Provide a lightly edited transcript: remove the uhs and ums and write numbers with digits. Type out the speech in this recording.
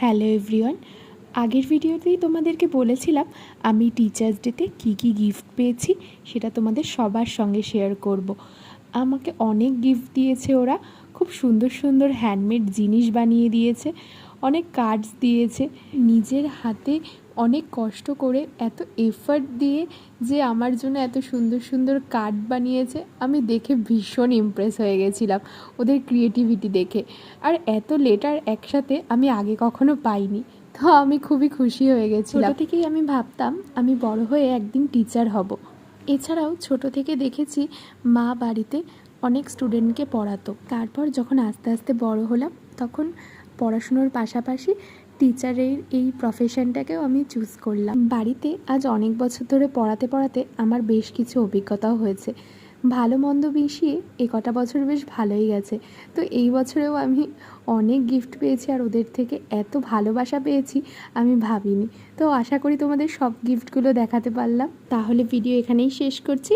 Hello everyone, আগের ভিডিওতেই তোমাদেরকে বলেছিলাম আমি টিচার্স ডেতে কী কী গিফট পেয়েছি সেটা তোমাদের সবার সঙ্গে শেয়ার করব। আমাকে অনেক গিফট দিয়েছে ওরা, খুব সুন্দর সুন্দর হ্যান্ডমেড জিনিস বানিয়ে দিয়েছে, অনেক কার্ডস দিয়েছে। নিজের হাতে অনেক কষ্ট করে এত এফর্ট দিয়ে যে আমার জন্য এত সুন্দর সুন্দর কার্ড বানিয়েছে, আমি দেখে ভীষণ ইমপ্রেস হয়ে গেছিলাম ওদের ক্রিয়েটিভিটি দেখে। আর এত লেটার একসাথে আমি আগে কখনো পাইনি, তো আমি খুবই খুশি হয়ে গেছিলাম। ছোটো থেকেই আমি ভাবতাম আমি বড় হয়ে একদিন টিচার হব। এছাড়াও ছোট থেকে দেখেছি মা বাড়িতে অনেক স্টুডেন্টকে পড়াতো। তারপর যখন আস্তে আস্তে বড় হলাম তখন পড়াশুনোর পাশাপাশি টিচারের এই প্রফেশনটাকেও আমি চুজ করলাম। বাড়িতে আজ অনেক বছর ধরে পড়াতে পড়াতে আমার বেশ কিছু অভিজ্ঞতাও হয়েছে, ভালো মন্দ মিশিয়ে কটা বছর বেশ ভালোই গেছে। তো এই বছরেও আমি অনেক গিফট পেয়েছি আর ওদের থেকে এত ভালোবাসা পেয়েছি আমি ভাবিনি। তো আশা করি তোমাদের সব গিফটগুলো দেখাতে পারলাম। তাহলে ভিডিও এখানেই শেষ করছি।